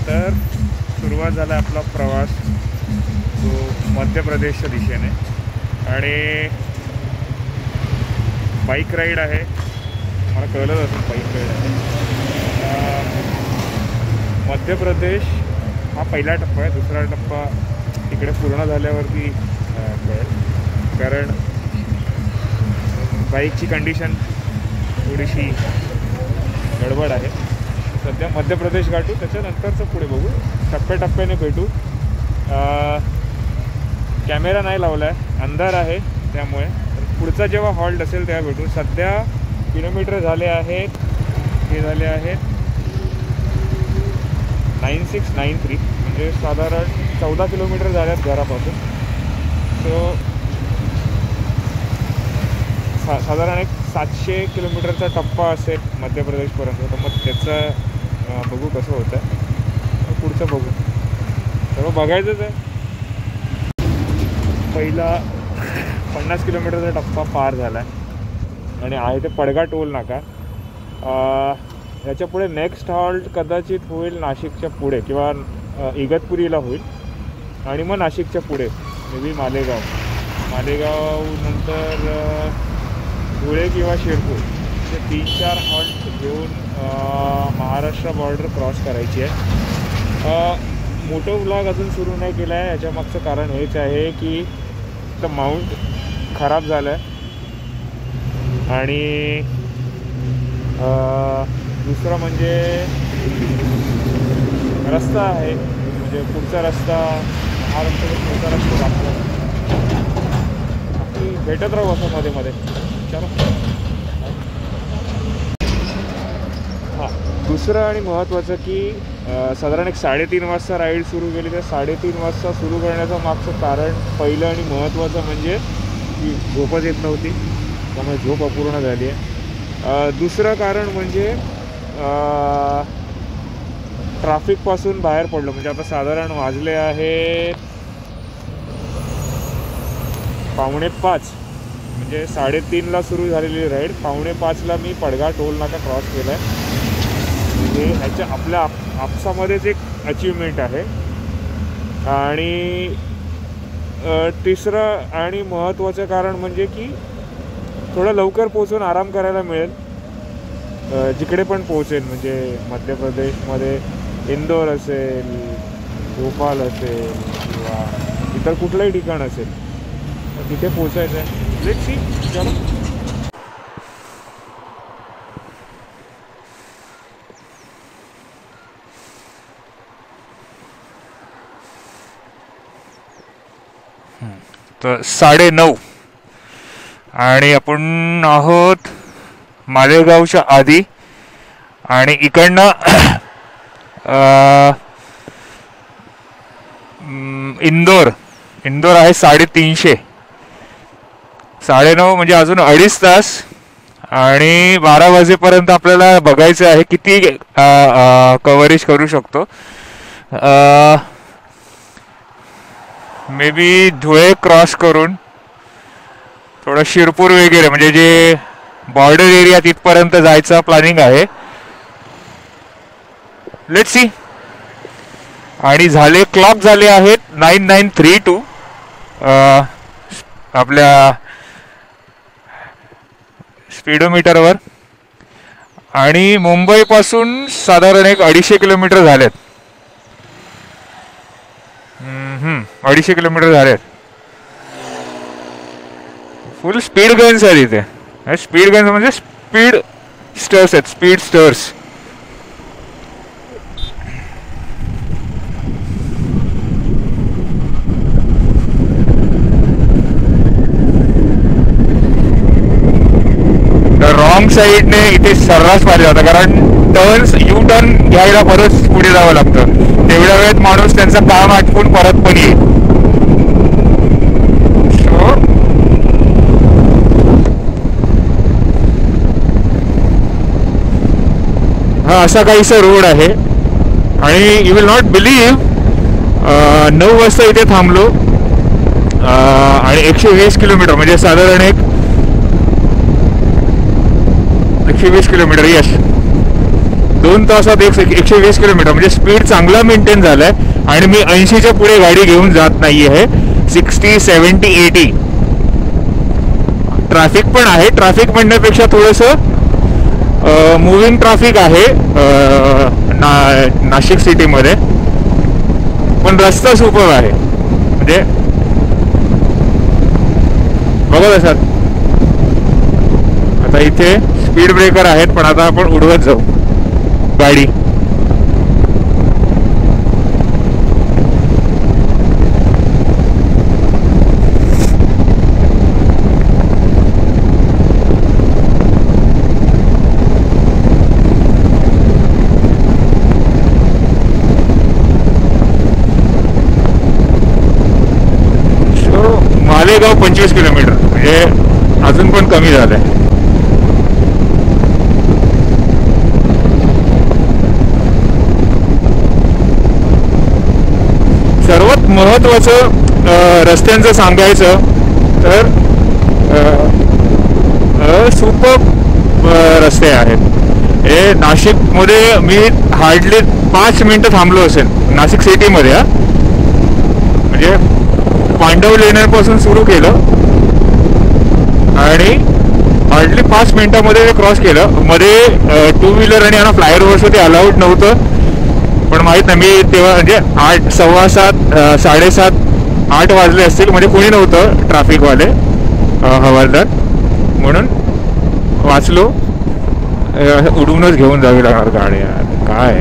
तर सुरुवात झाला आपला प्रवास जो मध्य प्रदेशच्या दिशेने आणि बाईक राईड आहे. मला कळलंच असेल बाईक राईड आहे. मध्य प्रदेश हा पहिला टप्पा आहे. दुसरा टप्पा तिकडे पूर्ण झाल्यावरती कळेल, कारण बाईकची कंडिशन थोडीशी गडबड आहे. सध्या मध्य प्रदेश गाठू, त्याच्यानंतरचं पुढे बघू, टप्प्याटप्प्याने भेटू. कॅमेरा नाही लावला आहे, अंधार आहे, त्यामुळे पुढचा जेव्हा हॉल्ट असेल तेव्हा भेटू. सध्या किलोमीटर झाले आहेत, हे झाले आहेत 9693, म्हणजे साधारण 14 किलोमीटर झाल्यात घरापासून. सो साधारण एक 700 किलोमीटरचा टप्पा असेल मध्य प्रदेशपर्यंत. तर मग त्याचं बघू कसं होतं आहे, पुढचं बघू. सर्व बघायचंच आहे. पहिला 50 किलोमीटरचा टप्पा पार झाला आहे आणि आहे ते पडगा टोल नाका. याच्या पुढे नेक्स्ट हॉल्ट कदाचित होईल नाशिकच्या पुढे किंवा इगतपुरीला होईल आणि मग नाशिकच्या पुढे मे बी मालेगाव नंतर धुळे किंवा शिरपूर. ते 3-4 हॉल्ट घेऊन महाराष्ट्र बॉर्डर क्रॉस करायची आहे. मोठं व्लॉग अजून सुरू नाही केला आहे. याच्या मागचं कारण हेच आहे की तर माउंट खराब झालं आहे आणि दुसरं म्हणजे रस्ता आहे, म्हणजे पुढचा रस्ता हा पुढचा रस्ता दाखवला. बाकी भेटत राहू असं मध्ये मध्ये. चलो. हां, दुसरं आणि महत्त्वाचं की साधारण एक 3:30 वाजता राईड सुरू केली. तर 3:30 वाजता सुरू करण्याचं मागचं कारण पहिलं आणि महत्त्वाचं म्हणजे की झोपच येत नव्हती, त्यामुळे झोप अपूर्ण झाली आहे. दुसरं कारण म्हणजे ट्रॅफिकपासून बाहेर पडलो. म्हणजे आता साधारण वाजले आहे 4:45, म्हणजे 3:30ला सुरू झालेली राईड 4:45ला मी पडगा टोल नाका क्रॉस केला आहे. म्हणजे ह्याच्या आपल्या आपसामध्येच एक अचीवमेंट आहे. आणि तिसरं आणि महत्त्वाचं कारण म्हणजे की थोडं लवकर पोहोचून आराम करायला मिळेल जिकडे पण पोहोचेल. म्हणजे मध्य प्रदेशमध्ये इंदोर असेल, भोपाळ असेल किंवा इतर कुठलंही ठिकाण असेल तर तिथे पोचायचं आहे. Let's see. चलो. तर 9:30 आणि आपण आहोत मालेगावच्या आधी आणि इकडनं इंदोर आहे 350. 9:30 म्हणजे अजून 2.5 तास आणि 12 वाजेपर्यंत आपल्याला बघायचं आहे किती कव्हरेज करू शकतो. मे बी धुळे क्रॉस करून थोडं शिरपूर वगैरे म्हणजे जे बॉर्डर एरिया तिथपर्यंत जायचं प्लॅनिंग आहे. Let's see. आणि क्लॉक झाले आहेत 9932 आपल्या स्पीडोमीटरवर. आणि मुंबईपासून साधारण एक 250 किलोमीटर झालेत. 250 किलोमीटर झालेत. फुल स्पीड गन्स आहेत इथे. स्पीड गन्स म्हणजे स्पीड स्टर्स आहेत, स्पीड स्टर्स. रॉंग साईडने इथे सर्रास पाहिजे होता, कारण यू टर्न घ्यायला परत पुढे जावं लागतं. तेवढ्या वेळेत माणूस त्यांचं काम आटपून परत पण येईल. हा असा काहीसा रोड आहे आणि यू विल नॉट बिलीव्ह 9 वाजता इथे थांबलो आणि 120 किलोमीटर म्हणजे साधारण एक 120 किलोमीटर. यस, 2 तासात 120 किलोमीटर, म्हणजे स्पीड चांगला मेंटेन झालाय. आणि मी 80च्या पुढे गाडी घेऊन जात नाही आहे. 60, 70, 80. ट्रॅफिक पण आहे. ट्रॅफिक म्हणण्यापेक्षा थोडंसं मुव्हिंग ट्रॅफिक आहे नाशिक सिटीमध्ये, पण रस्ता सुपर आहे. म्हणजे बघत असाल आता इथे स्पीड ब्रेकर आहेत, पण आता आपण उडवत जाऊ गाडी. मालेगाव 25 किलोमीटर, म्हणजे अजून पण कमी झालंय. सर्वात महत्त्वाचं रस्त्यांचं सांगायचं तर सुपर रस्ते आहेत. हे नाशिकमध्ये मी हार्डली 5 मिनटं थांबलो असेल नाशिक सिटीमध्ये. म्हणजे पांडव लेण्यापासून सुरू केलं आणि हार्डली 5 मिनिटामध्ये ते क्रॉस केलं. मध्ये 2 व्हीलर आणि फ्लायओव्हरचं ते अलाउड नव्हतं, पण माहीत नाही, मी तेव्हा म्हणजे 8, 7:15, 7:30, 8 वाजले असतील, म्हणजे कोणी नव्हतं ट्रॅफिकवाले हवालदार, म्हणून वाचलो. उडवूनच घेऊन जावी लागणार गाडी यार, काय.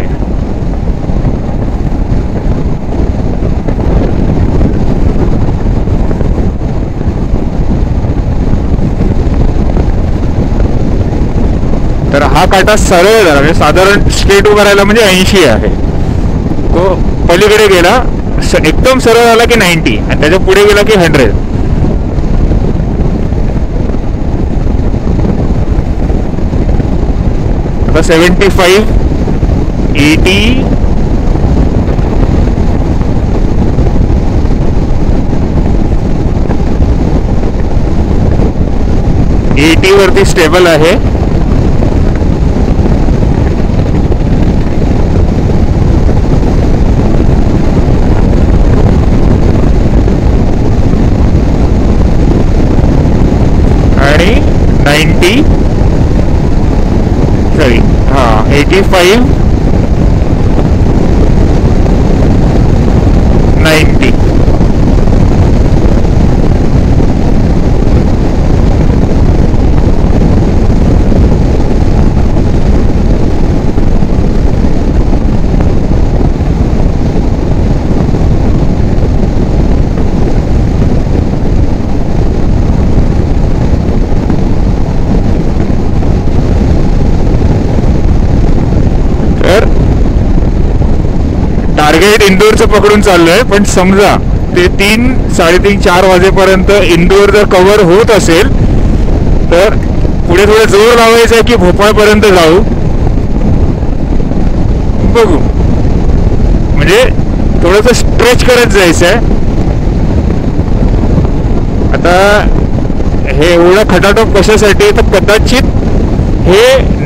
तर हा काटा सरळ झाला, म्हणजे साधारण स्ट्रेट उभा राहिला म्हणजे 80 आहे. तो पलीकडे गेला एकदम सरळ झाला की 90, आणि त्याच्या पुढे गेला की 100. आता 75, 80, 80 वरती स्टेबल आहे. आणि 90, सॉरी 85, 90. टार्गेट इंदोरचं पकडून चाललोय, पण समजा ते 3, 3:30, 4 वाजेपर्यंत इंदोर जर कव्हर होत असेल तर पुढे थोडं जोर लावायचं आहे की भोपाळपर्यंत जाऊ, बघू. म्हणजे थोडंसं स्ट्रेच करत जायचं आहे. आता हे एवढं खटाटोप कशासाठी, तर कदाचित हे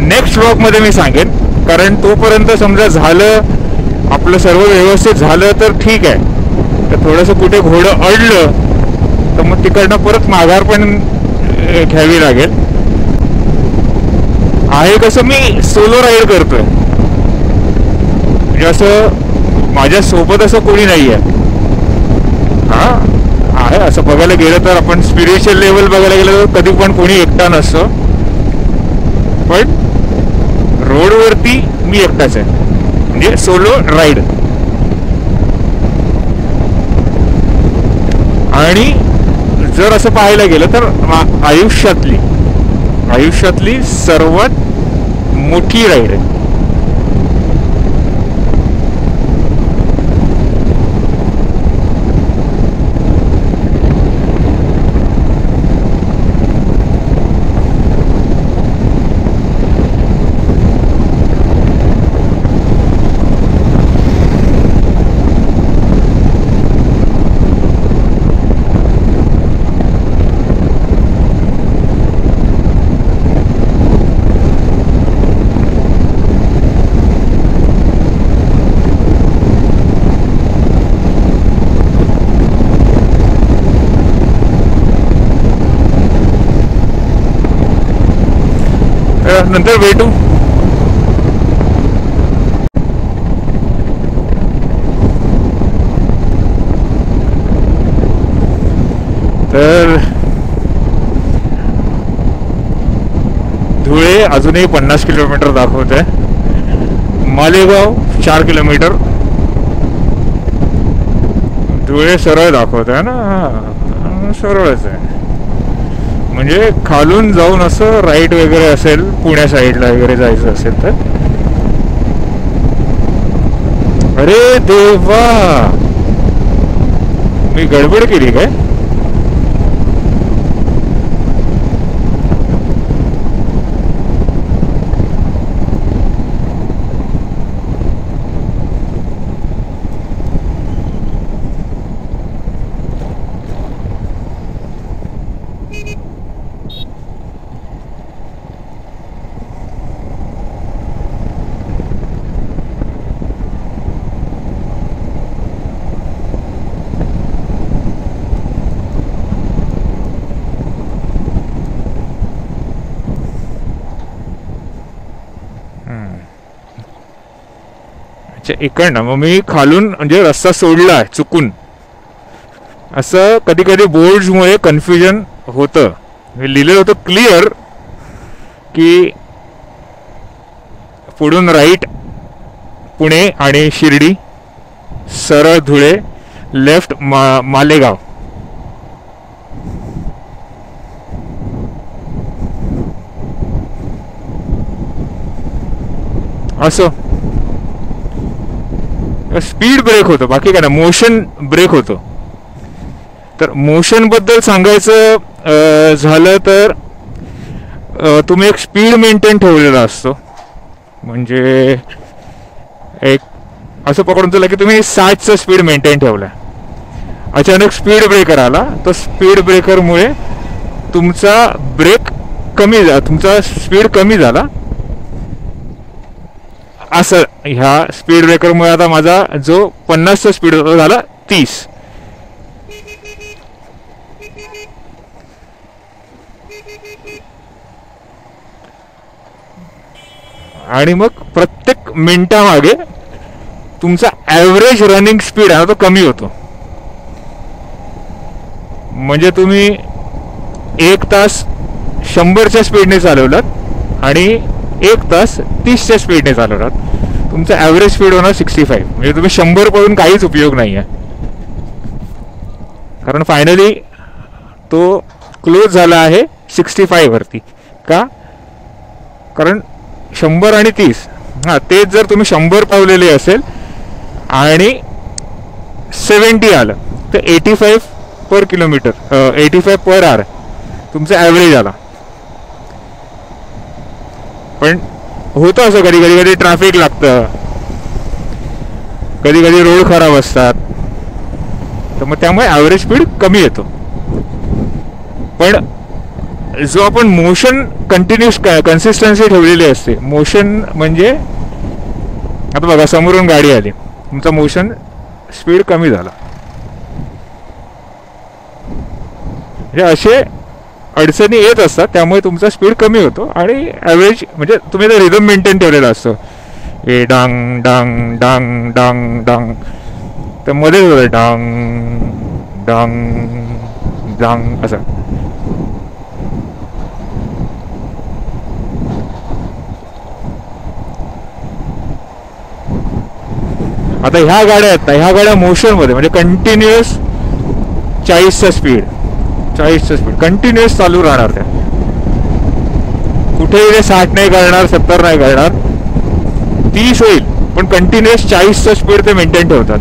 नेक्स्ट व्लॉगमध्ये मी सांगेन. कारण तोपर्यंत समजा झालं आपलं सर्व व्यवस्थित झालं तर ठीक आहे. तर थोडंसं कुठे घोडं अडलं तर मग तिकडनं परत माघार पण घ्यावी लागेल. आहे कसं मी सोलो राईड करतोय, म्हणजे असं माझ्यासोबत असं कोणी नाही आहे. हां आहे, असं बघायला गेलं तर आपण स्पिरिच्युअल लेवल बघायला गेलं तर कधी पण कोणी एकटा नसतं, पण रोडवरती मी एकटाच आहे, म्हणजे सोलो राईड. आणि जर असं पाहायला गेलं तर आयुष्यातली सर्वात मोठी राईड आहे. चला नंतर भेटू. तर धुळे अजूनही 50 किलोमीटर दाखवत आहे. मालेगाव 4 किलोमीटर. धुळे सरळ दाखवत आहे ना, सरळच आहे. म्हणजे खालून जाऊन असं राईट वगैरे असेल, पुण्या साईडला वगैरे जायचं असेल तर. अरे देवा, मी गडबड केली काय? इकडनं मग मी खालून म्हणजे रस्ता सोडला आहे चुकून. असं कधी कधी बोर्ड्समुळे कन्फ्युजन होतं. मी लिहिलेलं होतं क्लिअर की पुढून राईट पुणे आणि शिर्डी, सरळ धुळे, लेफ्ट मालेगाव. असं स्पीड ब्रेक होतो, बाकी काय ना, मोशन ब्रेक होतो. तर मोशन बद्दल सांगायचं झालं तर तुम्ही एक स्पीड मेंटेन ठेवलेला असतो. म्हणजे एक असं पकडून चला की तुम्ही 60चं स्पीड मेंटेन ठेवलं आहे. अचानक स्पीड ब्रेकर आला तर स्पीड ब्रेकरमुळे तुमचा ब्रेक कमी तुमचा स्पीड कमी झाला. असं ह्या स्पीड ब्रेकरमुळे आता माझा जो 50चा स्पीड होता झाला 30. आणि मग प्रत्येक मिनिटामागे तुमचा ॲव्हरेज रनिंग स्पीड आहे तो कमी होतो. म्हणजे तुम्ही 1 तास 100च्या स्पीडने चालवलात आणि 1 तास 30च्या स्पीडने चालवलात, तुमचा ॲव्हरेज स्पीड होणार 65. म्हणजे तुम्ही 100 पडून काहीच उपयोग नाही आहे. कारण फायनली तो क्लोज झाला आहे 65 वरती. का? कारण 100 आणि 30 हां तेच जर तुम्ही 100 पावलेले असेल आणि 70 आलं तर 85 पर किलोमीटर 85 पर आवर तुमचा ॲव्हरेज आला. पण होतं असं कधी कधी ट्रॅफिक लागतं, कधी कधी रोड खराब असतात, तर मग त्यामुळे ॲव्हरेज स्पीड कमी येतो. पण जो आपण मोशन कंटिन्यूस कन्सिस्टन्सी ठेवलेली असते. मोशन म्हणजे आता बघा समोरून गाडी आली, तुमचा मोशन स्पीड कमी झाला. म्हणजे असे अडचणी येत असतात, त्यामुळे तुमचा स्पीड कमी होतो आणि ॲव्हरेज म्हणजे तुम्ही तर रिदम मेंटेन ठेवलेला असतो. ए डांग डांग डांग डांग डांग, तर मध्येच होतं डांग डांग डांग असं. आता ह्या गाड्या आहेत ना, ह्या गाड्या मोशनमध्ये म्हणजे कंटिन्युअस 40चा स्पीड कंटिन्युअस चालू राहणार. त्या कुठेही ते 60 नाही करणार, 70 नाही करणार, 30 होईल पण कंटिन्युअस 40चा स्पीड ते मेंटेन ठेवतात.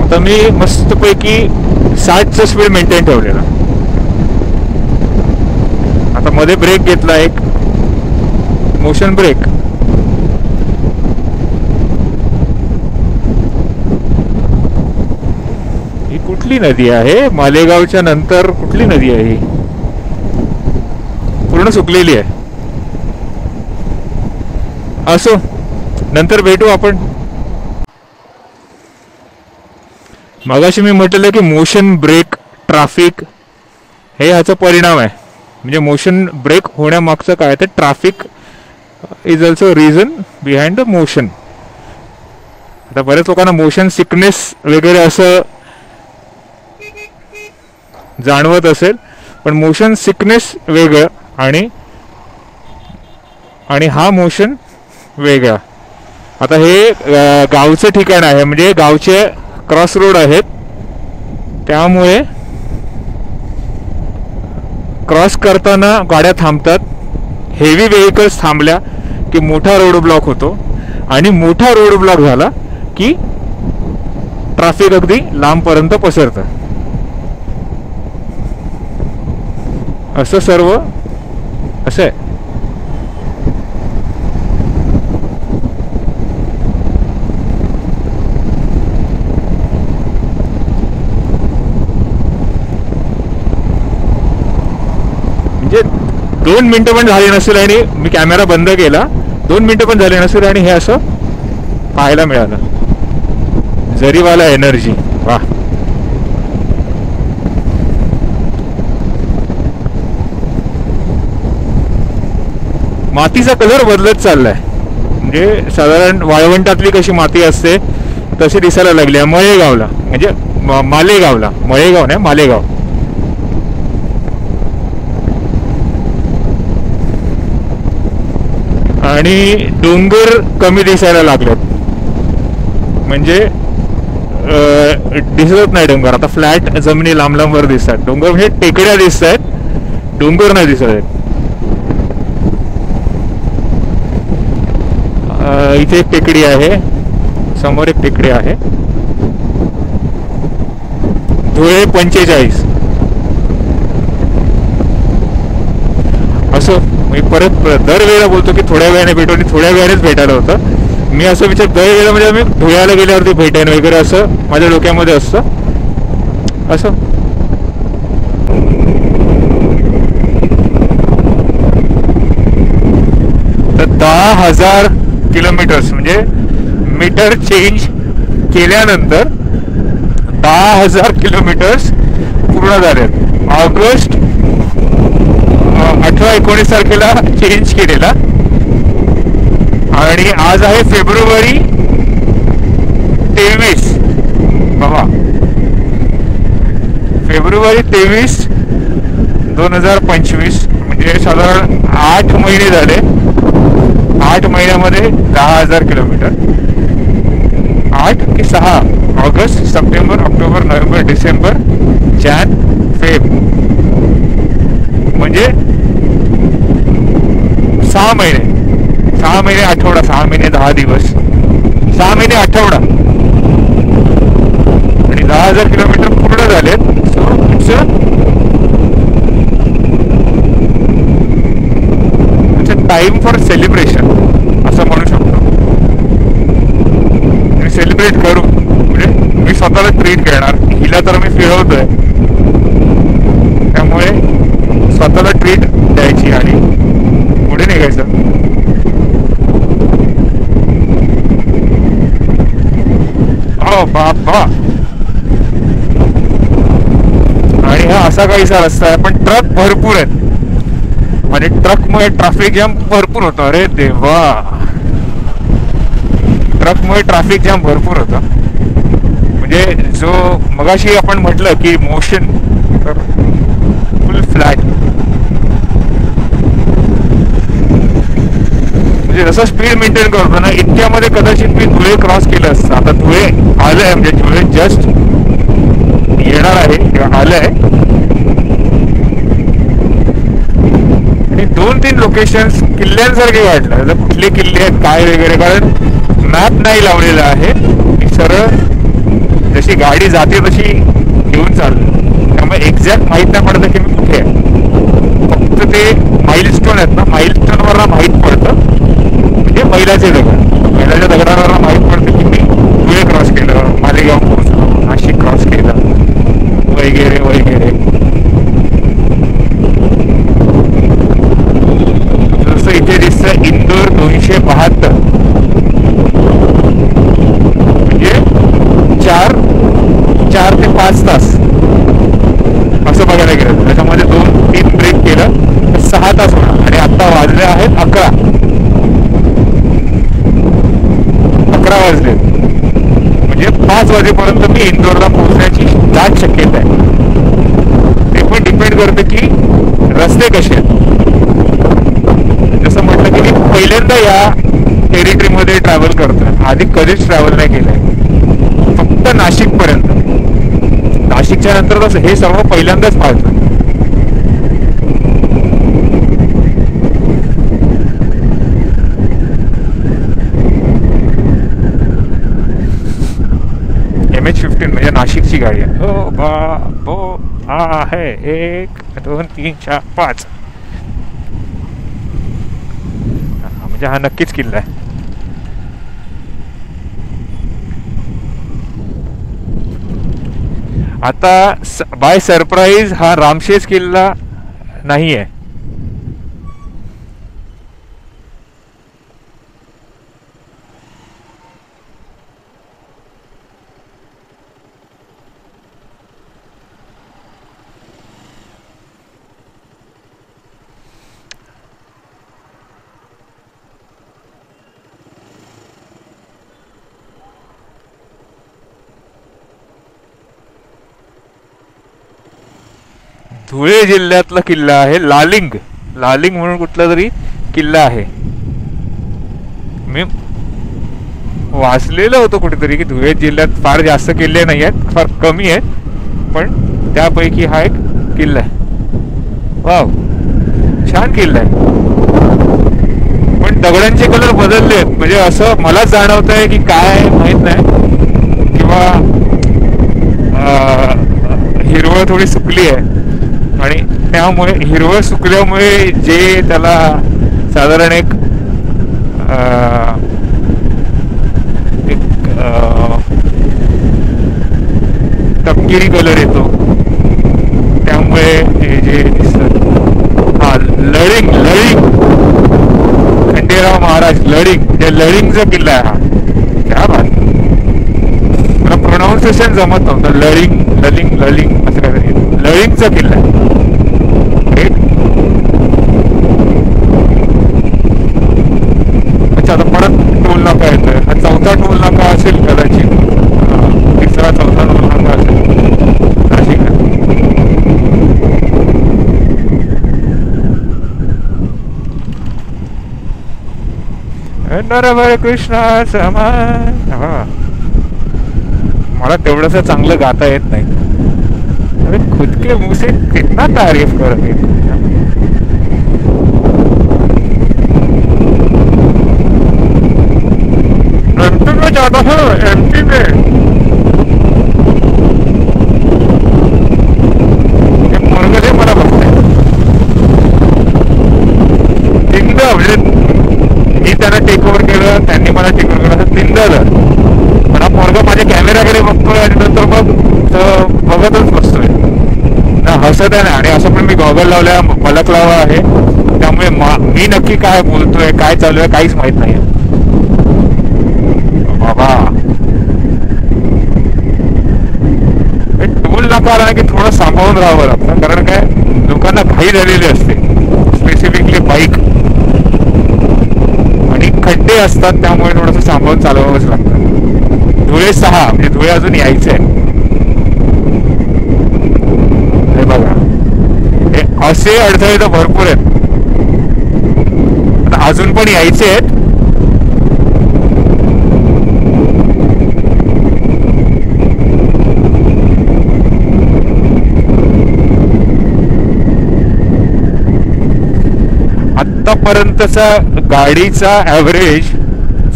आता मी मस्तपैकी 60चा स्पीड मेंटेन ठेवलेला. आता मध्ये ब्रेक घेतला, एक मोशन ब्रेक. ही कुठली नदी आहे? मालेगावच्या नंतर कुठली नदी आहे ही? पूर्ण सुकलेली आहे. असो, नंतर भेटू आपण. मगाशी मी म्हटलेलं की मोशन ब्रेक ट्रॅफिक हे ह्याचा परिणाम आहे. म्हणजे मोशन ब्रेक होण्यामागचं काय तर traffic is also reason behind the motion. आता बऱ्याच लोकांना मोशन सिकनेस वगैरे असं जाणवत असेल, पण मोशन सिकनेस वेगळं आणि हा मोशन वेगळा. आता हे गावचं ठिकाण आहे, म्हणजे गावचे क्रॉस रोड आहेत, त्यामुळे क्रॉस करताना गाड्या थांबतात. हेवी व्हेकल्स थांबल्या की मोठा रोड ब्लॉक होतो, आणि मोठा रोड ब्लॉक झाला की ट्रॅफिक अगदी लांबपर्यंत पसरतं. असं सर्व असं आहे. म्हणजे 2 मिनिटं पण झाली नसेल आणि मी कॅमेरा बंद केला, 2 मिनिटं पण झाली नसेल आणि हे असं पाहायला मिळालं. जरीवाला एनर्जी, वा. मातीचा कलर बदलत चाललाय. म्हणजे साधारण वाळवंटातली कशी माती असते तशी दिसायला लागली आहे मळेगावला, म्हणजे मालेगावला. मळेगाव नाही, मालेगाव. आणि डोंगर कमी दिसायला लागलेत, म्हणजे दिसत नाही डोंगर. आता फ्लॅट जमिनी लांब लांबवर दिसतात. डोंगर म्हणजे टेकड्या दिसत आहेत, डोंगर नाही दिसत आहेत. इथे एक टेकडी आहे, समोर एक टेकडी आहे. धुळे 45. असं मी परत दरवेळेला बोलतो की थोड्या वेळाने भेटू, आणि थोड्या वेळानेच भेटायला होतं. मी असं विचार दरवेळेला म्हणजे आम्ही धुळ्याला गेल्यावरती भेटेन वगैरे असं माझ्या डोक्यामध्ये असतं. असं तर 10,000 किलोमीटर्स म्हणजे मीटर चेंज केल्यानंतर 10,000 किलोमीटर्स पूर्ण झालेत. ऑगस्ट 18-19 तारखेला चेंज केलेला, आणि आज आहे फेब्रुवारी 23. बाबा, फेब्रुवारी 23, 2025. म्हणजे साधारण 8 महिने झाले. 8 महिन्यामध्ये 10,000 किलोमीटर. 8 की 6? ऑगस्ट, सप्टेंबर, ऑक्टोबर, नोव्हेंबर, डिसेंबर, जॅन, फेब, म्हणजे 6 महिने. 6 महिने आठवडा, 6 महिने 10 दिवस, 6 महिने आठवडा, आणि 10,000 किलोमीटर पूर्ण झालेत. So it's time for celebration असं म्हणू शकतो. मी सेलिब्रेट करू, म्हणजे मी स्वतःला ट्रीट घेणार. हिला तर मी फिरवतोय, त्यामुळे स्वतःला ट्रीट द्यायची आणि पुढे निघायचं. बाबा, आणि हा असा काहीसा रस्ता आहे, पण ट्रक भरपूर आहेत, आणि ट्रकमुळे ट्रॅफिक जाम भरपूर होतं. अरे देवा, ट्रकमुळे ट्रॅफिक जाम भरपूर होतं. म्हणजे जो मगाशी आपण म्हटलं की मोशन, तर फुल फ्लॅट. म्हणजे जसं स्पीड मेंटेन करतो ना, इतक्यामध्ये कदाचित मी धुळे क्रॉस केलं असतं. आता धुळे आलं आहे, म्हणजे धुळे जस्ट येणार आहे किंवा आलं आहे. आणि 2-3 लोकेशन्स किल्ल्यांसारखे वाटलं. आता कुठले किल्ले आहेत काय वगैरे, कारण मॅप नाही लावलेला आहे. मी सरळ जशी गाडी जाते तशी घेऊन चाललो, त्यामुळे एक्झॅक्ट माहीत नाही पडतं की मी कुठे आहे. फक्त ते माइलस्टोन आहेत ना, माइलस्टोनवरला माहीत पडतं. म्हणजे मैलाचे दगड, मैलाच्या दगडावरला माहीत पडतं की मी धुळे क्रॉस केलं, मालेगाव पोहोचलो, नाशिक क्रॉस केलं, वगैरे वगैरे. जसं इथे दिसतं इंदोर 272, म्हणजे 4 5 तास असं बघायला गेलं. त्याच्यामध्ये 2-3 ब्रेक केलं तर 6 तास होणार. आणि आता वाजले आहेत 11 वाजले, म्हणजे 5 वाजेपर्यंत मी इंदोरला पोहोचण्याची दाट शक्यता आहे. ते पण डिपेंड करतं की रस्ते कसे आहेत. जसं म्हटलं की मी पहिल्यांदा या टेरिटरीमध्ये ट्रॅव्हल करतोय, आधी कधीच ट्रॅव्हल नाही केलंय, फक्त नाशिकपर्यंत. नाशिकच्या नंतर हे सर्व पहिल्यांदाच पाहतोय. MH15 म्हणजे नाशिकची गाडी आहे. हो बाबो आहे. 1 2 3 4 5. म्हणजे हा नक्कीच किल्ला आहे. आता बाय सरप्राईज हा रामशेज किल्ला नाही आहे. धुळे जिल्ह्यातला किल्ला आहे लालिंग. लालिंग म्हणून कुठला तरी किल्ला आहे. मी वाचलेलं होतं कुठेतरी की धुळे जिल्ह्यात फार जास्त किल्ले नाही आहेत, फार कमी आहेत, पण त्यापैकी हा एक किल्ला आहे. वाव, छान किल्ला आहे. पण दगडांचे कलर बदलले आहेत, म्हणजे असं मला जाणवत आहे की काय माहित नाही, किंवा हिरवळ थोडी सुकली आहे आणि त्यामुळे हिरवळ सुकल्यामुळे जे त्याला साधारण एक तपकिरी कलर येतो, त्यामुळे हे जे दिसत, हा लळिंग, खंडेराव महाराज लळिंग, त्या लळिंगचा किल्ला आहे हा. क्या बात, मला प्रोनाऊन्सिएशन जमत नव्हतं. लळिंग असं काहीतरी, लळिंगचा किल्ला आहे. अच्छा, आता परत टोल नाका येतोय. हा 4था टोल नाका असेल कदाचित, 3रा 4था टोल नाका असेल नाशिक. नरवर कृष्णा समान. मला तेवढंसं चांगलं गाता येत नाही. अरे खुद के मुंह से कितना तारीफ करोगे. एमपी में जाता है, एमपी में मुरगले मला बघताय. तीनदा, म्हणजे मी त्यांना टेक ओव्हर केलं, त्यांनी मला टेक ओव्हर केलं, असं 3दा झालं. मला पोरगा माझ्या कॅमेऱ्याकडे बघतोय आणि नंतर मग बघतच बसतोय ना, हसत आहे ना. आणि असं पण मी गॉगल लावल्या, मलक लावा आहे, त्यामुळे मी नक्की काय बोलतोय, काय चालू आहे, काहीच माहित नाही बाबा. टोल नाका आला की थोडं सांभाळून राहावं लागतं, कारण काय लोकांना घाई झालेली असते, स्पेसिफिकली बाईक, आणि खड्डे असतात, त्यामुळे थोडंसं सांभाळून चालवावंच लागतं. धुळे 6 म्हणजे धुळे अजून यायचं आहे. हे बघा, हे असे अडथळे तर भरपूर आहेत, अजून पण यायचे आहेत. आतापर्यंतचा गाडीचा ॲव्हरेज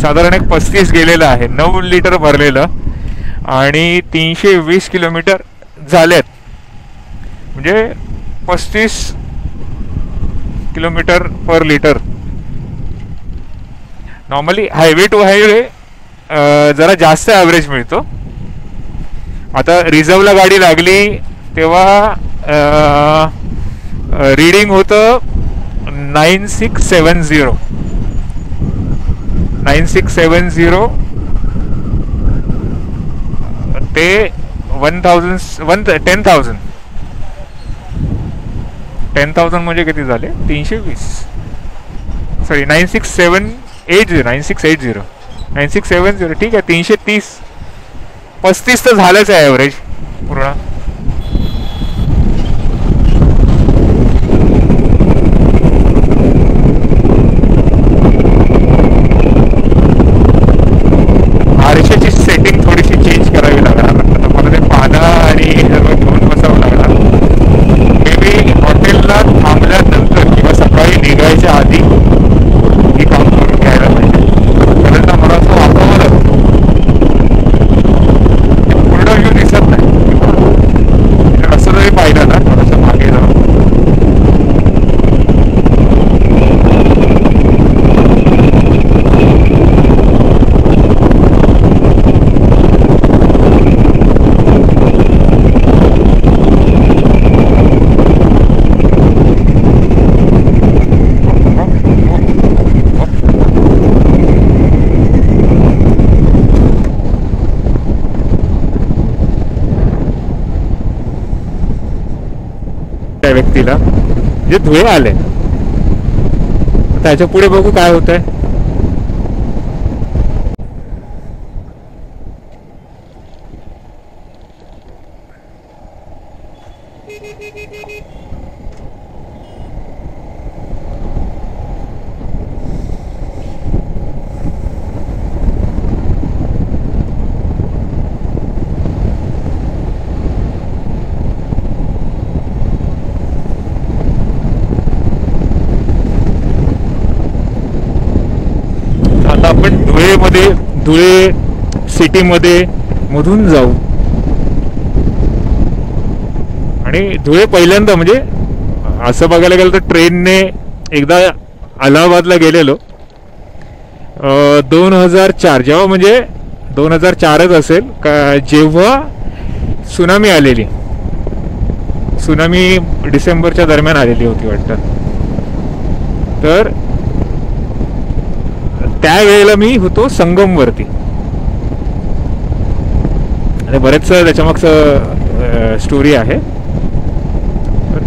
साधारण एक 35 गेलेला आहे. 9 लिटर भरलेलं आणि 320 किलोमीटर झालेत, म्हणजे 35 kilometre per litre. Normally highway to highway जरा जास्त ॲव्हरेज मिळतो. आता रिझर्वला गाडी लागली तेव्हा रीडिंग होतं 9670 ते 10,000 म्हणजे किती झाले? 320, सॉरी 9670 ठीक आहे. 330-35 तर झालंच आहे ॲव्हरेज पूर्ण. आरशाची सेटिंग थोडीशी चेंज करावी लागणार. आता मला ते पाहणं आणि सर्व घेऊन बसावं लागणार. मे बी हॉटेलला थांबल्यानंतर किंवा सकाळी निघायच्या आधी हे काम करून घ्यायला पाहिजे. कारण मला असं वाटावं लागतं, पूर्ण व्ह्यू दिसत नाही. असं जरी पाहिलं ना थोडंसं मागे जाऊन, त्या व्यक्तीला जे धुळे आले, त्याच्या पुढे बघू काय होत आहे. आपण धुळे सिटीमध्ये मधून जाऊ. आणि धुळे पहिल्यांदा म्हणजे असं बघायला गेलं तर ट्रेनने एकदा अलाहाबादला गेलेलो 2004, जेव्हा म्हणजे 2004च असेल का, जेव्हा सुनामी आलेली. सुनामी डिसेंबरच्या दरम्यान आलेली होती वाटतं. तर त्यावेळेला मी होतो संगमवरती. आणि बरेच त्याच्यामागचं स्टोरी आहे.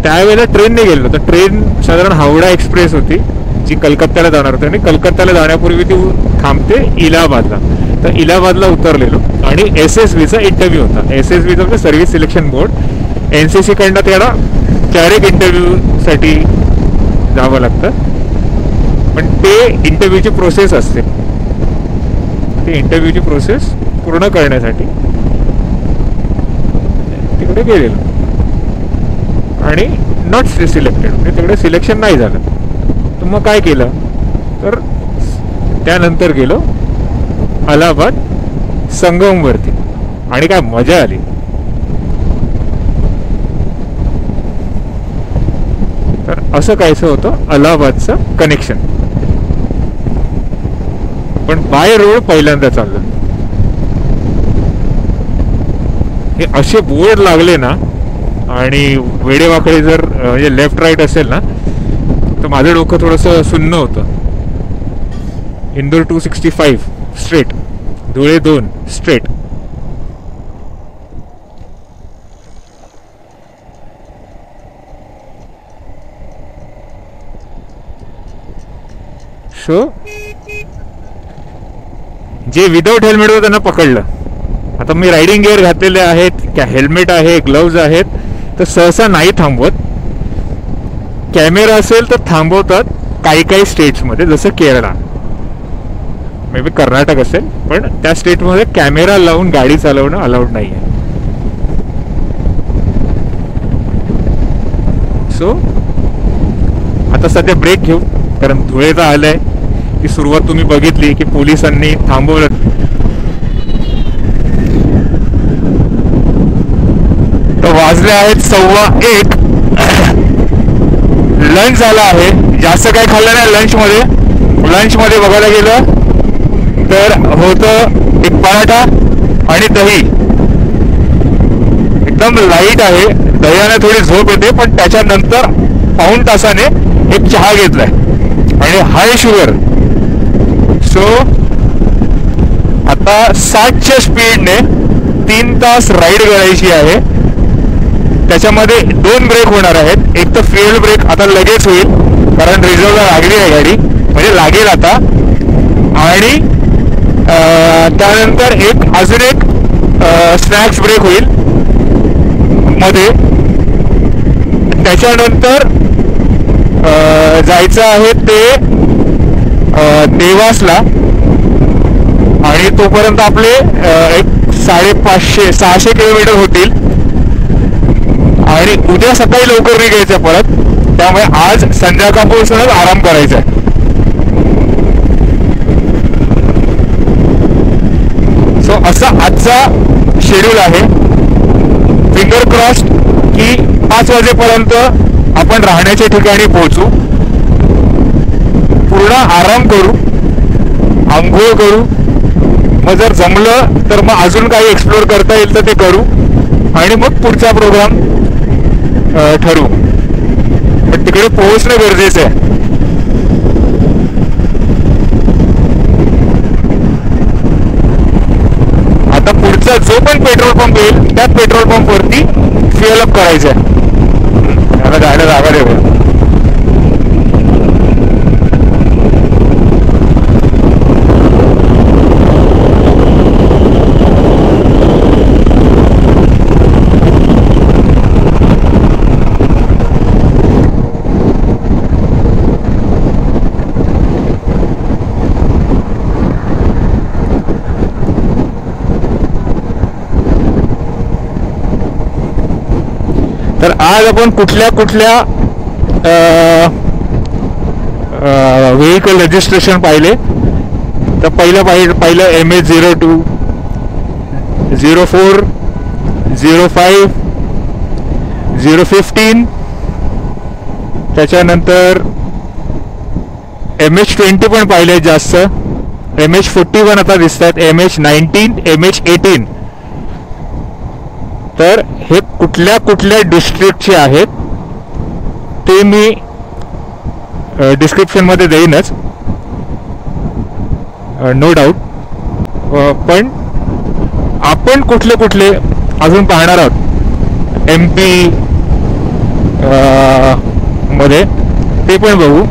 त्यावेळेला ट्रेनने गेलो. तर ट्रेन साधारण हावडा एक्सप्रेस होती जी कलकत्त्याला जाणार होती. आणि कलकत्त्याला जाण्यापूर्वी ती थांबते इलाहाबादला. तर इलाहाबादला उतरलेलो आणि SSBचा इंटरव्ह्यू होता. SSBचा म्हणजे सर्व्हिस सिलेक्शन बोर्ड. NCC कडनं त्याला डायरेक्ट इंटरव्ह्यूसाठी जावं लागतं. पण ते इंटरव्ह्यूची प्रोसेस असते. ते इंटरव्ह्यूची प्रोसेस पूर्ण करण्यासाठी तिकडे गेलेलो आणि नॉट सिलेक्टेड, म्हणजे तिकडे सिलेक्शन नाही झालं. तर मग काय केलं, तर त्यानंतर गेलो अलाहाबाद संगमवरती आणि काय मजा आली. तर असं कायचं होतं अलाहाबादचं कनेक्शन. पण बाय रोड पहिल्यांदा चाललं. हे असे बोर्ड लागले ना आणि वेडेवाकडे जर म्हणजे लेफ्ट राईट असेल ना, तर माझं डोकं थोडंसं सुन्न होतं. Indore 265 straight, Dhule 2 straight. So जे विदाउट हेल्मेट होतं त्यांना पकडलं. आता मी रायडिंग गिअर घातलेले आहेत, हेल्मेट आहे, ग्लोव्ज आहेत, तर सहसा नाही थांबवत. कॅमेरा असेल तर थांबवतात काही काही स्टेट्समध्ये, जसं केरळा, मे बी कर्नाटक असेल, पण त्या स्टेटमध्ये कॅमेरा लावून गाडी चालवणं अलाउड नाही आहे. सो आता सध्या ब्रेक घेऊ, कारण धुळेचा आलंय. ती सुरुवात तुम्ही बघितली की पोलिसांनी थांबवलं. तर वाजले आहेत 1:15. लंच झाला आहे. जास्त काही खाल्लं नाही लंचमध्ये. लंचमध्ये बघायला गेलं तर होतं एक पराठा आणि दही. एकदम लाईट आहे. दह्याने थोडी झोप येते, पण त्याच्यानंतर पाऊण तासाने एक चहा घेतलाय आणि हाय शुगर. सो आता 60च्या स्पीडने 3 तास राईड करायची आहे. त्याच्यामध्ये 2 ब्रेक होणार आहेत. एक तर फ्युएल ब्रेक आता लगेच होईल, कारण रिझर्वला लागली आहे गाडी, म्हणजे लागेल आता. आणि त्यानंतर अजून एक स्नॅक्स ब्रेक होईल मध्ये. त्याच्यानंतर जायचं आहे ते देवासला, आणि तोपर्यंत आपले एक 550-600 किलोमीटर होतील. आणि उद्या सकाळी लवकर निघायचं परत, त्यामुळे आज संध्याकाळपासूनच आराम करायचा आहे. सो असा आजचा शेड्यूल आहे. फिंगर क्रॉस्ड की 5 वाजेपर्यंत आपण राहण्याच्या ठिकाणी पोहोचू, पूर्ण आराम करू, आंघोळ करू, मग जर जमलं तर मग अजून काही एक्सप्लोर करता येईल तर ते करू, आणि मग पुढचा प्रोग्राम ठरवू. पण तिकडे पोहोचणं गरजेचं आहे. आता पुढचा जो पण पेट्रोल पंप येईल त्याच पेट्रोल पंपवरती फ्युएल अप करायचं आहे. त्याला जायला जागा देऊ. तर आज आपण कुठल्या व्हेकल रजिस्ट्रेशन पाहिले. तर पहिलं MH02, 04, 05, 015. त्याच्यानंतर MH20 पण पाहिले जास्त. MH41 आता दिसत आहेत. MH19, MH18. तर हे कुठल्या डिस्ट्रिक्टचे आहेत ते मी डिस्क्रिप्शनमध्ये देईनच, नो डाऊट. पण आपण कुठले अजून पाहणार आहोत MP मध्ये, ते पण बघू.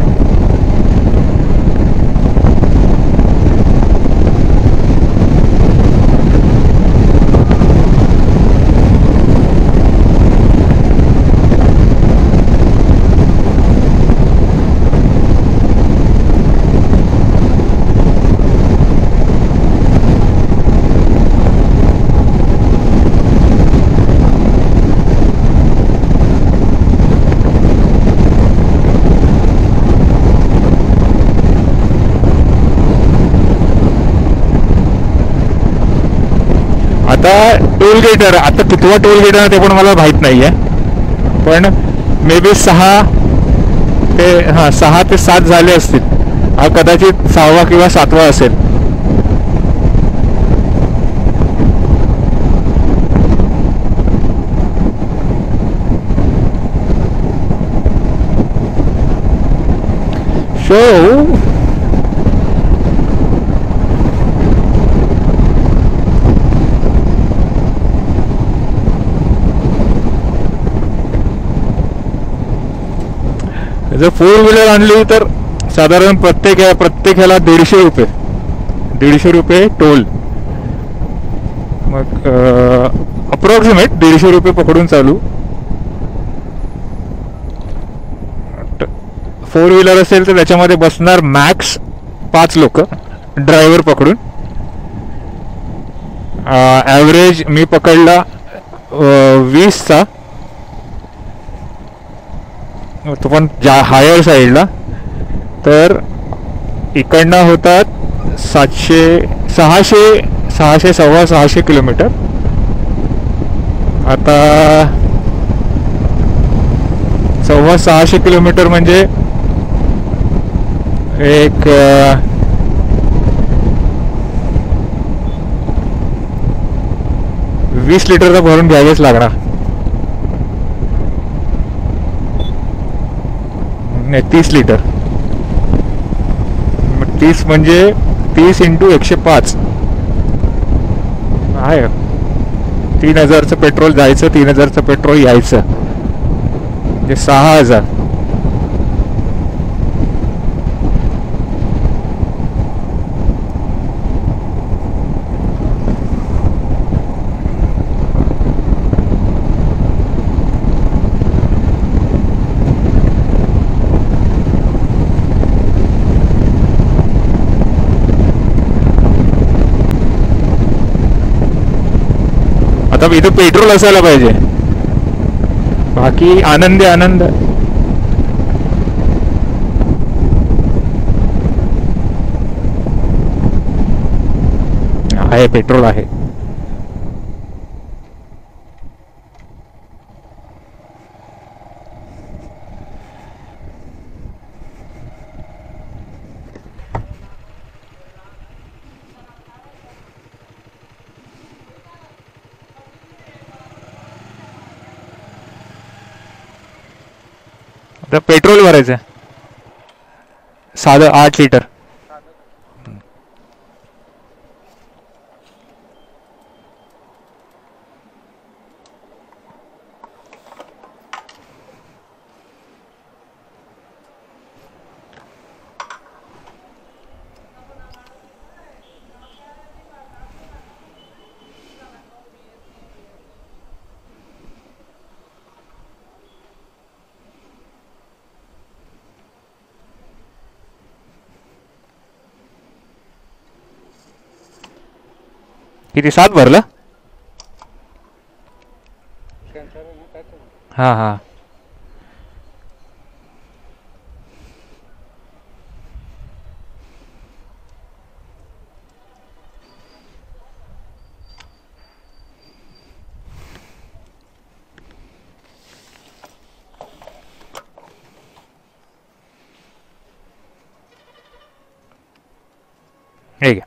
आता टोल गेट, आता कितवा टोल गेट आहे ते पण मला माहीत नाही आहे, पण मे बी 6 ते 7 झाले असतील. हा कदाचित 6वा किंवा 7वा असेल. सो जर 4 व्हीलर आणली तर साधारण प्रत्येकाला 150 रुपये टोल. मग अप्रॉक्सिमेट 150 रुपये पकडून चालू. 4 व्हीलर असेल तर त्याच्यामध्ये बसणार मॅक्स 5 लोक ड्रायव्हर पकडून. ॲव्हरेज मी पकडला 20चा, तो पण हायर साईडला. तर इकडनं होतात 600 किलोमीटर. आता 650 किलोमीटर म्हणजे एक 20 लिटरचा भरून घ्यावेच लागणार. नाही, 30 लिटर. 30 म्हणजे 30 × 105 आहे. 3,000चं पेट्रोल जायचं, 3,000चं पेट्रोल यायचं, म्हणजे 6,000. आता इथं पेट्रोल असायला पाहिजे, बाकी आनंद आनंद. आहे पेट्रोल आहे. आता पेट्रोल भरायचं साधं 8 लिटर. किती 7 भरलं? हां हां. हे घ्या.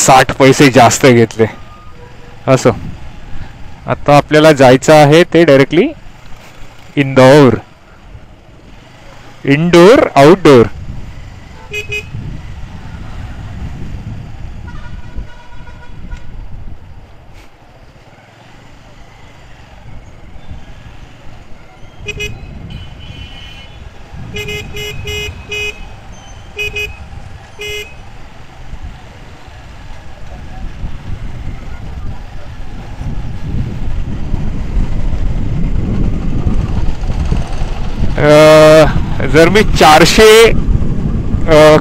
$60 जास्त घेतले. असं आता आपल्याला जायचं आहे ते डायरेक्टली इंदौर. Indoor outdoor. जर मी 400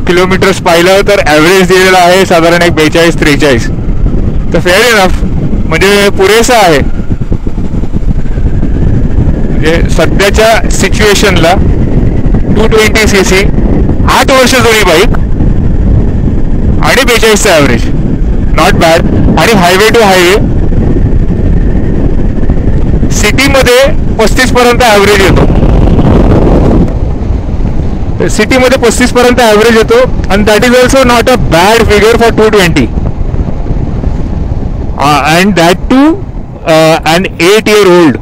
किलोमीटर्स पाहिलं तर ॲव्हरेज दिलेला आहे साधारण एक 42-43. तर फेअर इनफ, म्हणजे पुरेसा आहे. म्हणजे सध्याच्या सिच्युएशनला 220cc 8 वर्ष जुनी बाईक आणि 42चं ॲव्हरेज, नॉट बॅड. आणि हायवे टू हायवे सिटीमध्ये 35 पर्यंत ॲव्हरेज येतो. सिटीमध्ये 35 पर्यंत ॲव्हरेज येतो. आणि that is also not a bad figure for 220. and that too an 8-year-old.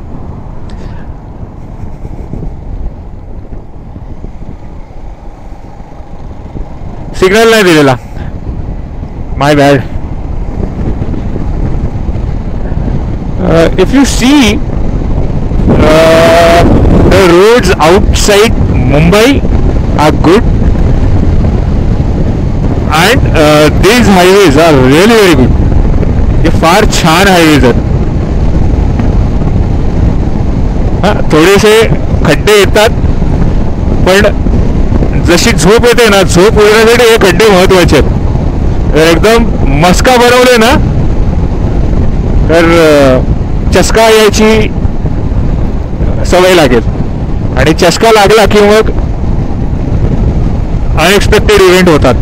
Signal नाही दिलेला, my bad. If you see the roads outside Mumbai are good, and these highways are really very good. हे फार छान highways आहेत. थोडेसे खड्डे येतात, पण जशी झोप येते ना, झोप येण्यासाठी हे खड्डे महत्वाचे आहेत. जर एकदम मस्का बनवले ना तर चस्का यायची सवय लागेल, आणि चस्का लागला की मग अनएक्सपेक्टेड इव्हेंट होतात.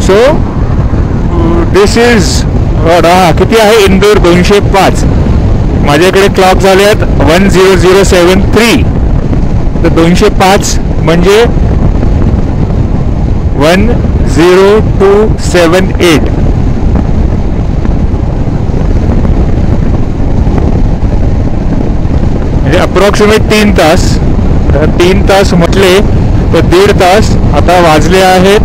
सो दिस इज किती आहे, इंदोर 205. माझ्याकडे क्लॉक झाले आहेत 10073. तर 205 म्हणजे 10278. म्हणजे अप्रॉक्सिमेट 3 तास. 3 तास म्हटले तर 1.5 तास. आता वाजले आहेत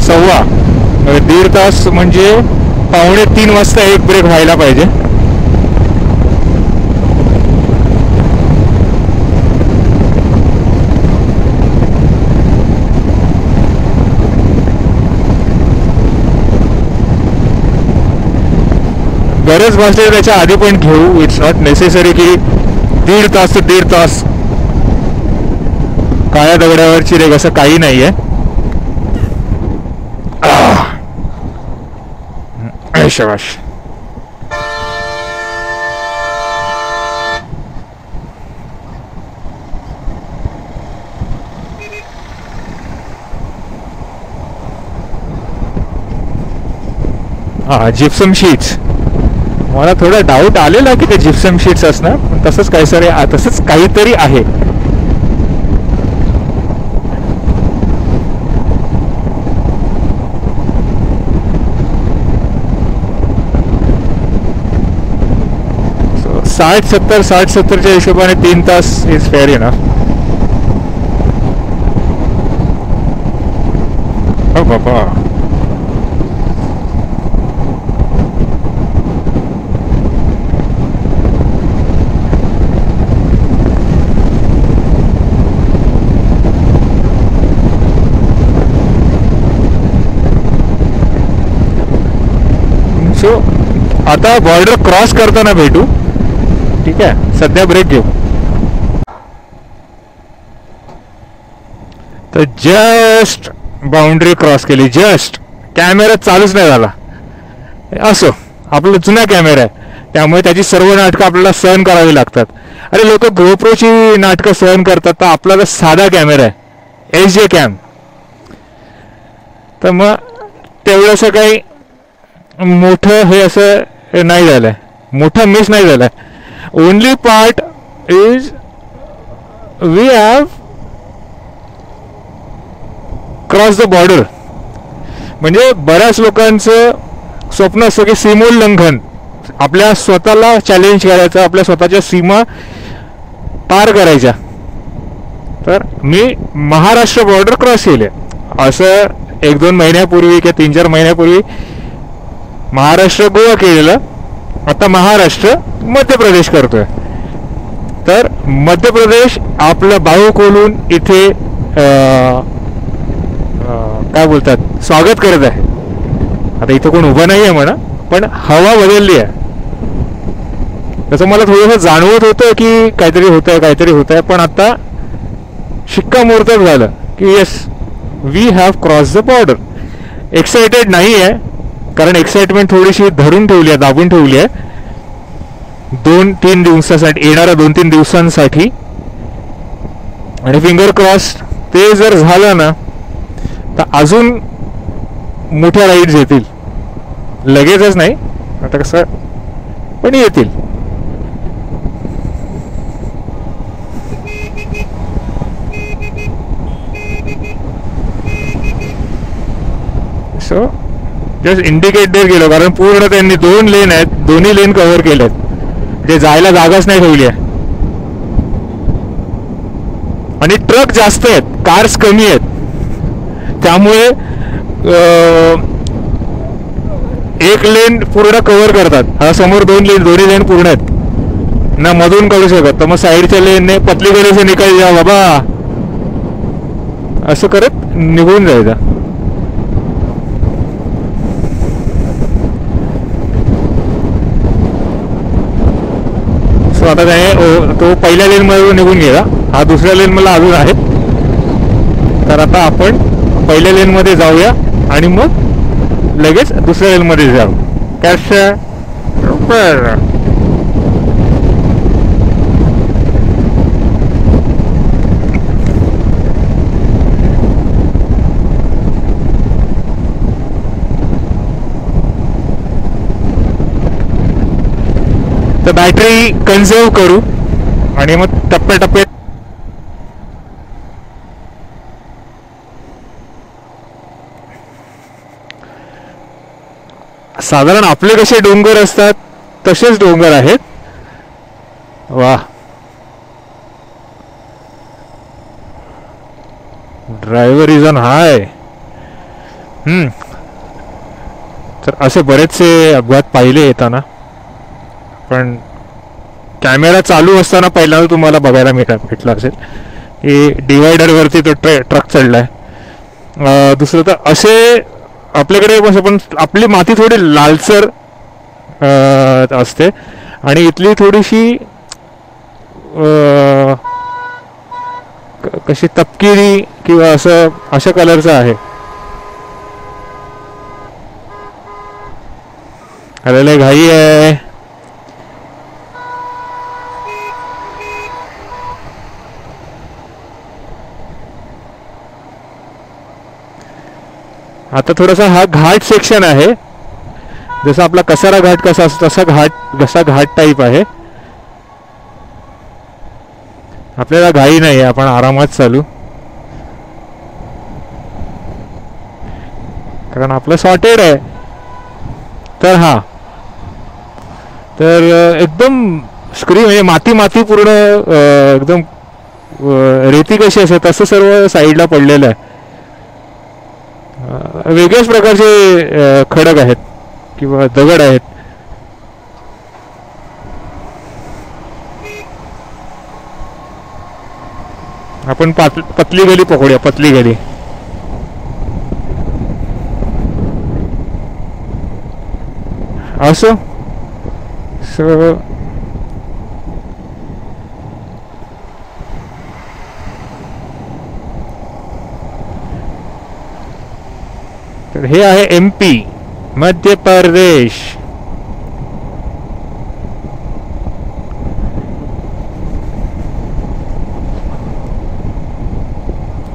1:15. 1.5 तास म्हणजे 2:45 वाजता एक ब्रेक व्हायला पाहिजे. गरज भासली त्याच्या आधी पण घेऊ. इट्स नॉट नेसेसरी की 1.5 तास ते 1.5 तास काळ्या दगडावरची रेग, असं काही नाही आहे. शाबाश. Gypsum sheets. मला थोडा डाऊट आलेला की ते जिप्सम शीट्स असणार, पण तसंच काहीतरी आहे. So, 60-70च्या हिशोबाने 3 तास इज फेअर इनफ. हो बाबा. सो आता बॉर्डर क्रॉस करताना भेटू. ठीक आहे, सध्या ब्रेक घेऊ. तर जस्ट बाउंड्री क्रॉस केली. जस्ट कॅमेरा चालूच नाही झाला. असो, आपला जुना कॅमेरा आहे, त्यामुळे त्याची सर्व नाटकं आपल्याला सहन करावी लागतात. अरे लोक गोप्रोची नाटकं सहन करतात, तर आपल्याला साधा कॅमेरा आहे, SJ कॅम. तर मग तेवढंसं काही मोठं हे असं नाही झालंय, मोठा मिस नाही झालाय. Only part is we have cross the border. म्हणजे बऱ्याच लोकांचं स्वप्न असतं की सीमोल्लंघन, आपल्या स्वतःला चॅलेंज करायचं, आपल्या स्वतःच्या सीमा पार करायच्या. तर मी महाराष्ट्र बॉर्डर क्रॉस केले. असं 1-2 महिन्यापूर्वी किंवा 3-4 महिन्यापूर्वी महाराष्ट्र गोवा केलेलं, आता महाराष्ट्र मध्य प्रदेश करतोय. तर मध्य प्रदेश आपलं बाहू खोलून इथे काय बोलतात, स्वागत करत आहे. आता इथं कोण उभं नाही आहे म्हणा, पण हवा बदलली आहे. तसं मला थोडंसं जाणवत होतं की काहीतरी होत आहे, पण आता शिक्कामोर्तब झालं की yes, we have cross the border. Excited नाही आहे, कारण एक्साइटमेंट थोडीशी धरून ठेवली आहे, दाबून ठेवली आहे 2-3 दिवसासाठी, येणाऱ्या 2-3 दिवसांसाठी. आणि फिंगर क्रॉस ते जर झालं ना तर अजून मोठ्या राईड्स येतील. लगेचच नाही, आता कसं पण येतील. सो जस्ट इंडिकेट देत गेलो, कारण पूर्ण त्यांनी 2 लेन आहेत, दोन्ही लेन कव्हर केलेत, जे जायला जागाच नाही ठेवली आहे. आणि ट्रक जास्त आहेत, कार्स कमी आहेत, त्यामुळे एक लेन पूर्ण कव्हर करतात. आता समोर 2 लेन, दोन्ही लेन पूर्ण आहेत ना, मधून काढू शकत, तर मग साईडच्या लेनने पतली गली से निकाल जा बाबा, असं करत निघून जायचं. सो आता त्याने तो पहिल्या लेन मध्ये निघून गेला, हा दुसऱ्या लेन मला अजून आहे. तर आता आपण पहिल्या लेन मध्ये जाऊया आणि मग लगेच दुसऱ्या लेन मध्ये जाऊ. कसं बरं. तर बॅटरी कन्झर्व करू आणि मग टप्प्याटप्प्यात साधारण आपले कसे डोंगर असतात तसेच डोंगर आहेत. वा, ड्रायव्हर इज ऑन हाय. तर असे बरेचसे अपघात पाहिले येताना, पण कॅमेरा चालू असताना पहिल्यांदा तुम्हाला बघायला भेटला असेल की डिवायडरवरती तो ट्रक चढलाय. दुसरं तर असे आपल्याकडे पण आपली माती थोडी लालसर असते आणि इथली थोडीशी कशी तपकिरी किंवा असं अशा कलरचं आहे. अरे घाई आहे. आता थोडासा हा घाट सेक्शन आहे, जसा आपला कसारा घाट कसा असतो तसा घाट टाईप आहे. आपल्याला घाई नाही, आपण आरामात चालू, कारण आपलं सॉर्टेड आहे. तर हा तर एकदम स्क्रीन म्हणजे माती पूर्ण एकदम रेती कशी असते तसं सर्व साईडला पडलेलं आहे. वेगळ्याच प्रकारचे खडक आहेत किंवा दगड आहेत. आपण पतली गली पकडूया, पतली गली. असो सो तर हे आहे MP, मध्य प्रदेश.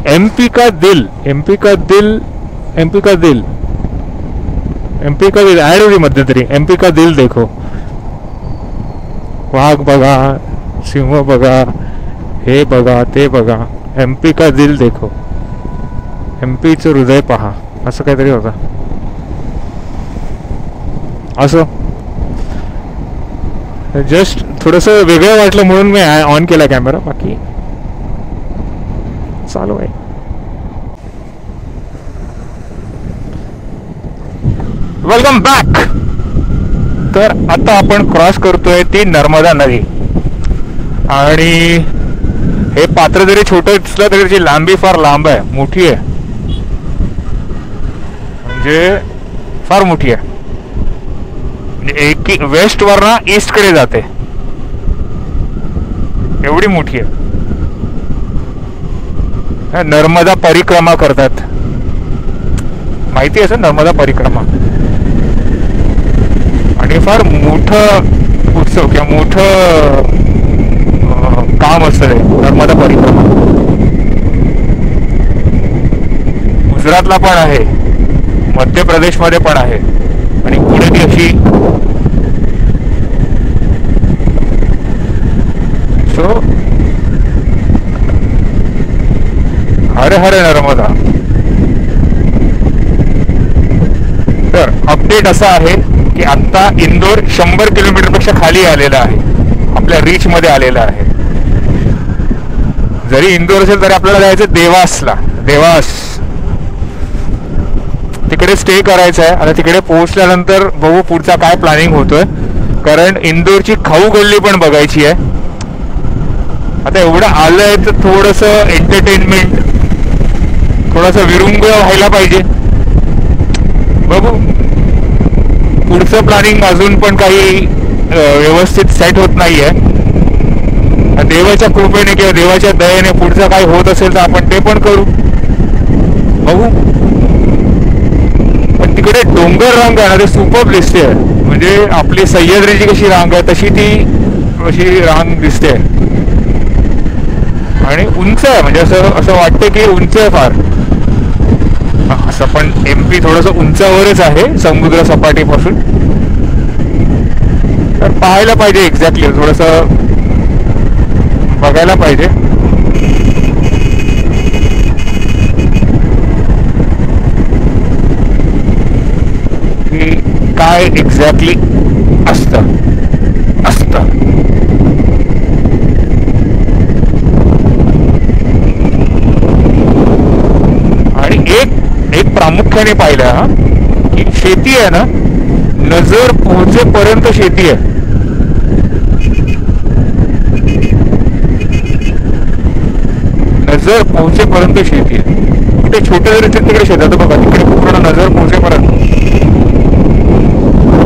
MP का दिल, MP का दिल, MP का दिल, MP का दिल ऍड होती मध्यंतरी. MP का दिल देखो, वाघ बघा, सिंह बघा, हे बघा, ते बघा, MP का दिल देखो, MPचं हृदय पहा, असं काहीतरी होतं. असं जस्ट थोडंसं वेगळं वाटलं म्हणून मी ऑन केला कॅमेरा, बाकी चालू आहे. Welcome back. तर आता आपण क्रॉस करतोय ती नर्मदा नदी, आणि हे पात्र जरी छोटं दिसलं तरी त्याची लांबी फार लांब आहे, मोठी आहे, म्हणजे फार मोठी आहे. म्हणजे वेस्ट वरना ईस्ट कडे जाते, एवढी मोठी आहे. नर्मदा परिक्रमा करतात, माहिती असेल नर्मदा परिक्रमा. आणि फार मोठं उत्सव किंवा मोठं काम असतं ते नर्मदा परिक्रमा. गुजरातला पण आहे, मध्य प्रदेशमध्ये पण आहे, आणि पुढे ती अशी सो हर हर नर्मदा. अपडेट असा आहे की आत्ता इंदोर 100 किलोमीटरपेक्षा खाली आलेला आहे, आपल्या रीचमध्ये आलेला आहे. जरी इंदोर असेल तरी आपल्याला जायचं देवासला. देवास तिकडे स्टे करायचा आहे. आता तिकडे पोहोचल्यानंतर बघू पुढचा काय प्लॅनिंग होतोय, कारण इंदोरची खाऊ गल्ली पण बघायची आहे. आता एवढं आलंय तर थोडंसं एंटरटेनमेंट, थोडंसं विरुंग व्हायला पाहिजे. बघू पुढचं प्लॅनिंग अजून पण काही व्यवस्थित सेट होत नाहीये. देवाच्या कृपेने किंवा देवाच्या दयेने पुढचं काही होत असेल तर आपण ते पण करू, बघू. पण तिकडे डोंगर रांग आहे ना, ते सुपर दिसते. म्हणजे आपली सह्याद्रीची कशी रांग आहे तशी ती अशी रांग दिसते आणि उंच आहे. म्हणजे असं वाटतं की उंच आहे फार. असं पण MP थोडंसं उंचावरच आहे समुद्र सपाटीपासून. तर पाहायला पाहिजे, एक्झॅक्टली थोडंसं बघायला पाहिजे. की काय एक्झॅक्टली असतं. आणि एक प्रामुख्याने पाहिलं की शेती आहे ना, नजर पोहोचेपर्यंत शेती आहे. नजर पोहोचेपर्यंत शेती आहे. ते छोटे जरी तिकडे शेतात बघा, तिकडे पूर्ण नजर पोहोचेपर्यंत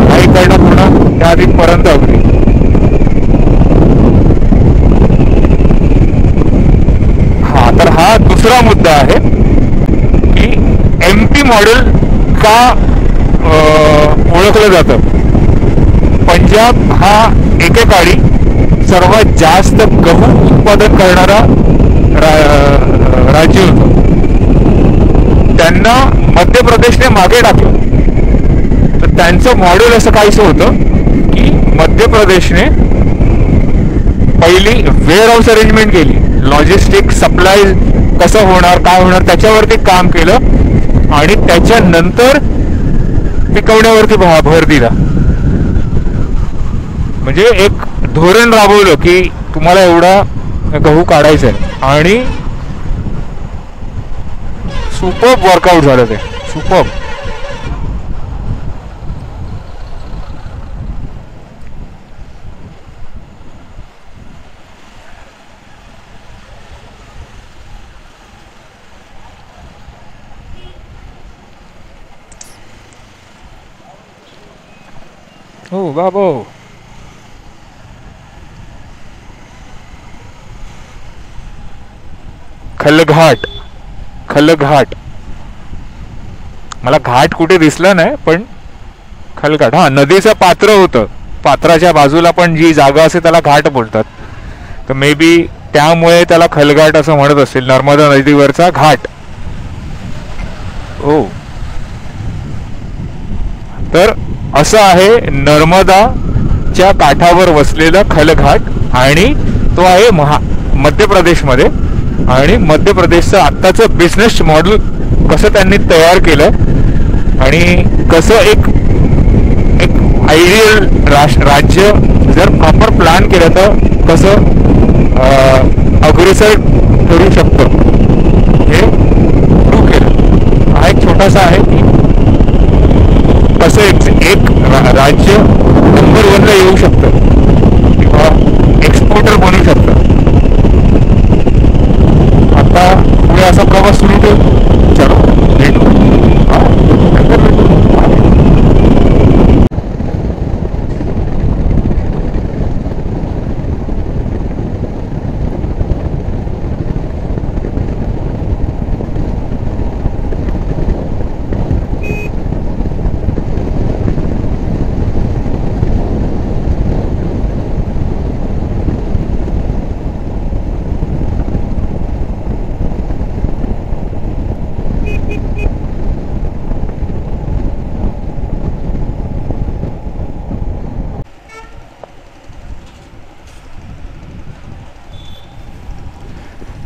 काही करणं पूर्ण त्या आधी पर्यंत अगदी. हा तर हा दुसरा मुद्दा आहे की MP मॉडेल का ओळखलं जातं. पंजाब हा एकेकाळी सर्वात जास्त गहू उत्पादन करणारा राज्य होतं. त्यांना मध्य प्रदेशने मागे टाकलं. तर त्यांचं मॉडेल असं काहीसं होतं की मध्य प्रदेशने पहिली वेअर हाऊस अरेंजमेंट केली, लॉजिस्टिक सप्लाय कसं होणार काय होणार त्याच्यावरती काम केलं आणि त्याच्यानंतर पिकवण्यावरती भर दिला. म्हणजे एक धोरण राबवलं की तुम्हाला एवढा गहू काढायचा आहे आणि सुपर्ब वर्कआउट झालं ते, सुपर्ब. हो बाबो, खलघाट मला घाट कुठे दिसला नाही, पण खलघाट. हा नदीचं पात्र होतं, पात्राच्या बाजूला पण जी जागा असते त्याला घाट बोलतात. तर मे बी त्यामुळे त्याला खलघाट असं म्हणत असेल, नर्मदा नदीवरचा घाट. हो, तर असं आहे नर्मदाच्या काठावर वसलेला खलघाट आणि तो आहे मध्य प्रदेशमध्ये. आणि मध्य प्रदेशचं आत्ताचं बिझनेस मॉडेल कसं त्यांनी तयार केलं आणि कसं एक आयडियल राज्य जर प्रॉपर प्लॅन केलं तर कसं अग्रेसर करू शकतं हे प्रूव्ह केलं. हा एक छोटासा आहे की कसं एक राज्य नंबर 1ला येऊ शकतं किंवा एक्सपोर्टर बनू शकतं. आता पुढे असा प्रवास सुरू ठेवू. चलो भेटू.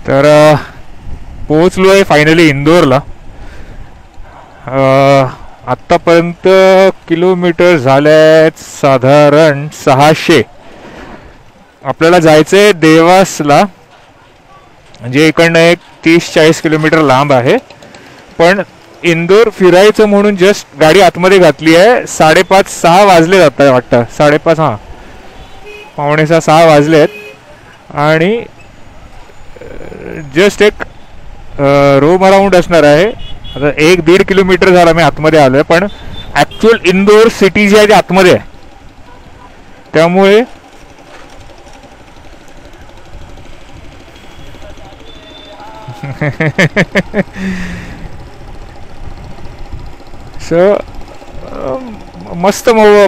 तर पोहोचलो आहे फायनली इंदोरला. आत्तापर्यंत किलोमीटर झाल्यात साधारण 600. आपल्याला जायचं आहे देवासला, म्हणजे इकडनं एक 30-40 किलोमीटर लांब आहे. पण इंदोर फिरायचं म्हणून जस्ट गाडी आतमध्ये घातली आहे. 5:30-6 वाजले जातात वाटतं, 5:30 हां, 5:45-6 वाजलेत. आणि जस्ट एक रोम अराउंड असणार आहे. आता 1-1.5 किलोमीटर झाला मी आतमध्ये आलो आहे, पण ॲक्च्युअल इंदोर सिटी जी आहे ती आतमध्ये आहे. त्यामुळे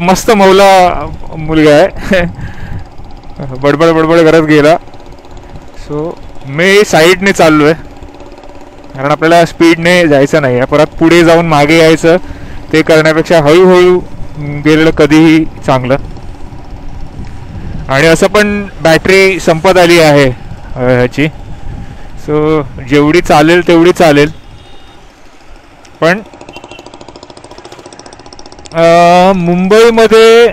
मस्त मौला मुलगा आहे. बडबड बडबड करत गेला. सो मी साईडने चाललो आहे, कारण आपल्याला स्पीडने जायचं नाही आहे. परत पुढे जाऊन मागे यायचं ते करण्यापेक्षा हळूहळू गेलेलं कधीही चांगलं. आणि असं पण बॅटरी संपत आली आहे ह्याची, सो जेवढी चालेल तेवढी चालेल. पण मुंबईमध्ये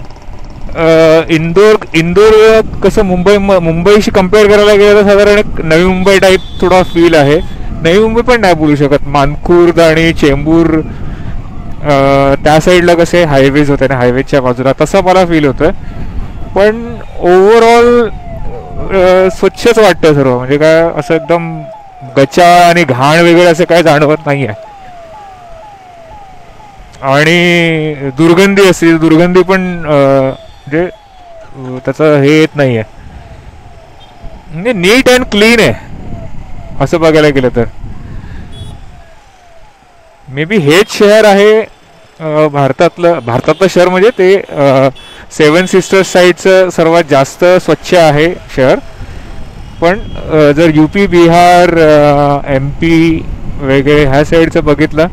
इंदोर कसं मुंबईशी कम्पेअर करायला गेलं तर साधारण एक नवी मुंबई टाईप थोडा फील आहे. नवी मुंबई पण नाही बोलू शकत, मानखुर्द आणि चेंबूर त्या साईडला कसे हायवेज होते ना, हायवेजच्या बाजूला तसं मला फील होतं. पण ओव्हरऑल स्वच्छच वाटतं सर्व, म्हणजे काय असं एकदम गचा आणि घाण वगैरे असं काय जाणवत नाही आहे. आणि दुर्गंधी असते, दुर्गंधी पण म्हणजे त्याचं हे येत नाही आहे, म्हणजे नीट अँड क्लीन आहे असं बघायला गेलं तर. मे बी हेच शहर आहे भारतातलं शहर, म्हणजे ते 7 सिस्टर्स साईडचं सर्वात जास्त स्वच्छ आहे शहर. पण जर UP, बिहार, MP वगैरे ह्या साईडचं बघितलं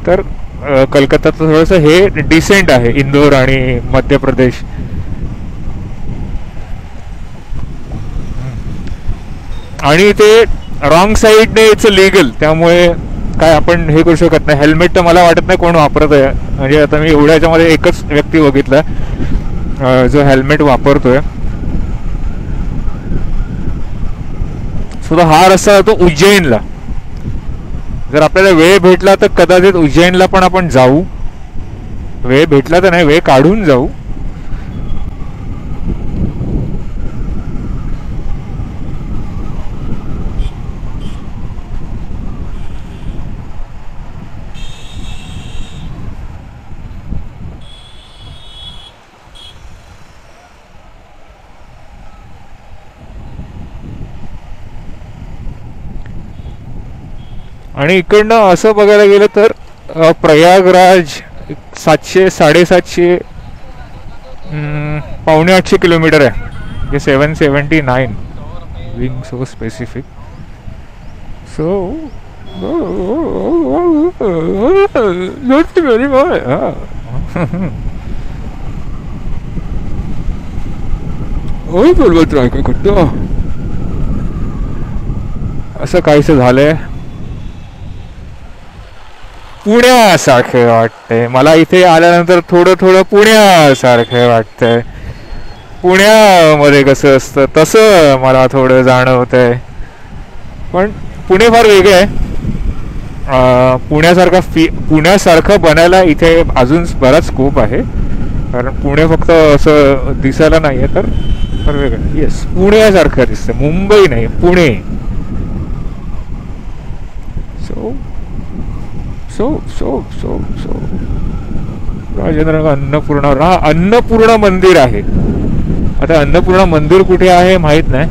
तर कलकत्ताचं थोडंसं हे डिसेंट आहे, इंदोर आणि मध्य प्रदेश. आणि ते रॉंग साईडने इट्स लिगल, त्यामुळे काय आपण हे करू शकत नाही. हेल्मेट तर मला वाटत नाही कोण वापरत आहे, म्हणजे आता मी एवढ्या याच्यामध्ये एकच व्यक्ती बघितला जो हेल्मेट वापरतोय. सुद्धा हा रस्ता जातो उज्जैनला. जर आपल्याला वेळ भेटला तर कदाचित उज्जैनला पण आपण जाऊ. वेळ भेटला तर नाही, वेळ काढून जाऊ. आणि इकडनं असं बघायला गेलं तर प्रयागराज 700-750 750 किलोमीटर आहे, जे 779 being so specific. So not very much. ओय बरोबर ट्राय करतो. असं काहीसं झालंय. पुण्यासारखे वाटते मला इथे आल्यानंतर, थोडं थोडं पुण्यासारखे वाटतंय. पुण्यामध्ये कसं असतं तसं मला थोडं जाणवतंय. पण पुणे फार वेगळं आहे. पुण्यासारखं बनायला इथे अजून बराच स्कोप आहे, कारण पुणे फक्त असं दिसायला नाही आहे तर फार वेगळं. येस, पुण्यासारखं दिसतं, मुंबई नाही, पुणे. सो राजेंद्र अन्नपूर्णा मंदिर आहे. आता अन्नपूर्णा मंदिर कुठे आहे माहित नाही,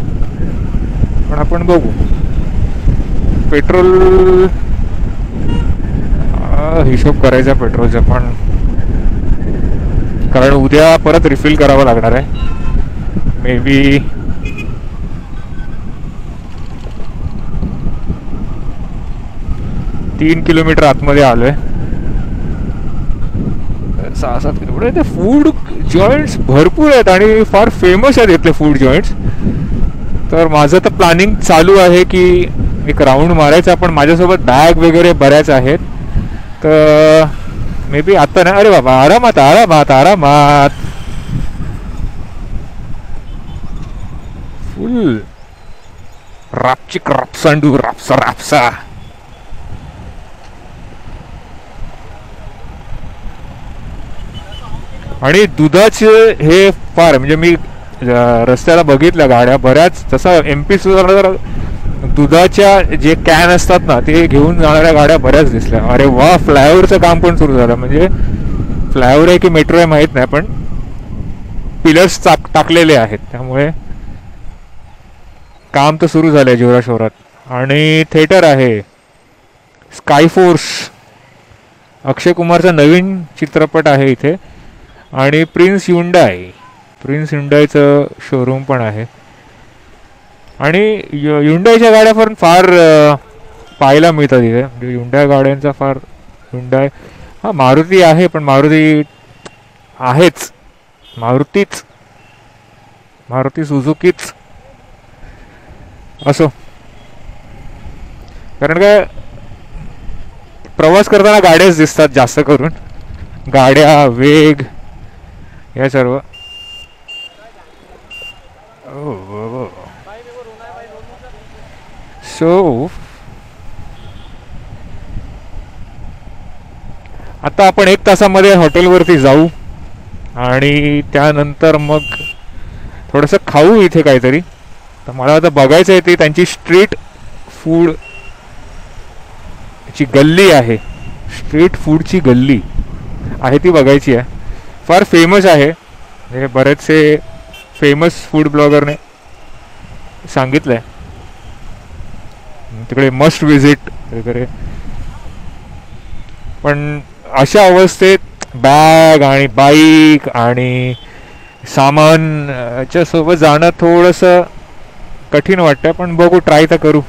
पण आपण बघू. पेट्रोल हिशोब करायचा पेट्रोलचा पण, कारण उद्या परत रिफिल करावं लागणार आहे. मे बी 3 किलोमीटर आतमध्ये आलोय. 6-7 किलोमीटर. ते फूड जॉईंट्स भरपूर आहेत आणि फार फेमस आहेत इथले फूड जॉईंट्स. तर माझं तर प्लॅनिंग चालू आहे की एक राऊंड मारायचा, पण माझ्यासोबत बॅग वगैरे बऱ्याच आहेत. तर मे बी आता ना. अरे बाबा, आरामात आरामात आरामात. फुल रापचिक रापसांडू रापसा रापसा. आणि दुधाचे हे फार म्हणजे मी रस्त्याला बघितल्या गाड्या बऱ्याच, तसं MP सुद्धा दुधाच्या जे कॅन असतात ना ते घेऊन जाणाऱ्या गाड्या बऱ्याच दिसल्या. अरे वा, फ्लायओव्हरचं काम पण सुरू झालं. म्हणजे फ्लायओव्हर आहे की मेट्रो आहे माहीत नाही, पण पिलर्स टाकलेले आहेत, त्यामुळे काम तर सुरू झालंय जोराशोरात. आणि थिएटर आहे स्कायफोर्स, अक्षय कुमारचा नवीन चित्रपट आहे इथे. आणि प्रिन्स हुंडाईचं शोरूम पण आहे. आणि हुंडाईच्या गाड्या पण फार पाहायला मिळतात इथे. म्हणजे हुंडाई गाड्यांचा फार, हुंडाई हा मारुती आहे, पण मारुती आहेच, मारुती सुझुकीच असो. कारण काय प्रवास करताना गाड्याच दिसतात जास्त करून, गाड्या, वेग, या सर्व. सो आता आपण 1 तासामध्ये हॉटेलवरती जाऊ आणि त्यानंतर मग थोडंसं खाऊ इथे काहीतरी. तर मला आता बघायचं आहे, ती त्यांची स्ट्रीट फूड ची गल्ली आहे, स्ट्रीट फूडची गल्ली आहे ती बघायची आहे. फार फेमस आहे, म्हणजे बरेचसे फेमस फूड ब्लॉगरने सांगितलं आहे तिकडे मस्ट विजिट वगैरे. पण अशा अवस्थेत बॅग आणि बाईक आणि सामानच्या सोबत जाणं थोडंसं कठीण वाटतं, पण बघू, ट्राय तर करू.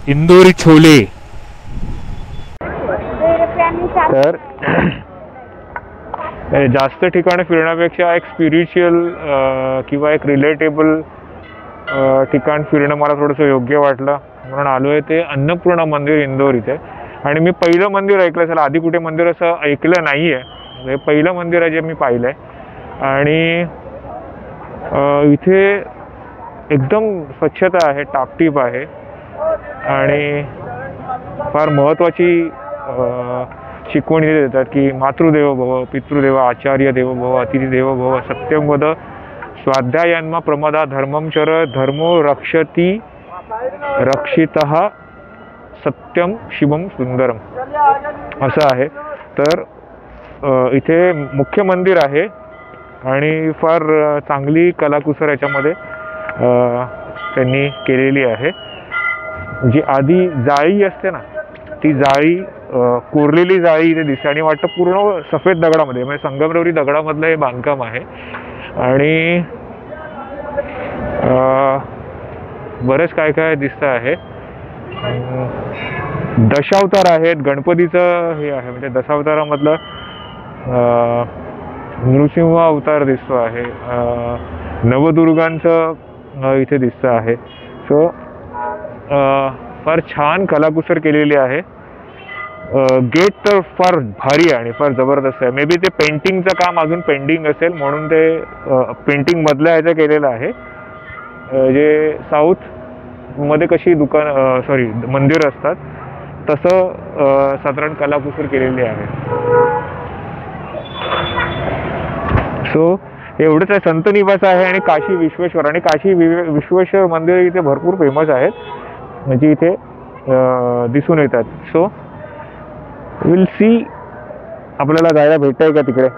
इंदोरी छोले. तर जास्त ठिकाणी फिरण्यापेक्षा एक स्पिरिच्युअल किंवा एक रिलेटेबल ठिकाण फिरणं मला थोडंसं योग्य वाटलं, म्हणून आलो आहे ते अन्नपूर्णा मंदिर इंदोर इथे. आणि मी पहिलं मंदिर ऐकलं असेल, आधी कुठे मंदिर असं ऐकलं नाही आहे, हे पहिलं मंदिर आहे जे मी पाहिलं आहे. आणि इथे एकदम स्वच्छता आहे, टापटीप आहे. आणि फार महत्त्वाची शिकवण इथे देतात की मातृदेवो भव, पितृदेव, आचार्य देवो भव, अतिथी देवो भव, सत्यम वद, स्वाध्यायान्मा प्रमदा, धर्मम चर, धर्मो रक्षती रक्षितः, सत्यम शिवम सुंदरम असं आहे. तर इथे मुख्य मंदिर आहे आणि फार चांगली कलाकुसर याच्यामध्ये त्यांनी केलेली आहे. जी आधी जाळी असते ना, ती जाळी कोरलेली जाळी इथे दिसते आणि वाटतं पूर्ण सफेद दगडामध्ये, म्हणजे संगमरवरी दगडामधलं हे बांधकाम आहे. आणि बरंच काय काय दिसतं आहे. दशावतार आहेत, गणपतीचं हे आहे, म्हणजे दशावतारामधलं नृसिंह अवतार दिसतो आहे, नवदुर्गांचं इथे दिसतं आहे. सो फार छान कलाकुसर केलेली आहे. गेट तर फार भारी आहे आणि फार जबरदस्त आहे. मे बी ते पेंटिंगचं काम अजून पेंडिंग असेल, म्हणून ते पेंटिंग मधल्या ह्याचं केलेलं आहे. जे साऊथमध्ये कशी मंदिर असतात तसं साधारण कलाकुसर केलेली आहे. सो एवढंच आहे. संत निवास आहे आणि काशी विश्वेश्वर, आणि काशी विश्वेश्वर मंदिर इथे भरपूर फेमस आहेत, म्हणजे इथे दिसून येतात. सो विल सी आपल्याला जायला भेटतंय का तिकडे.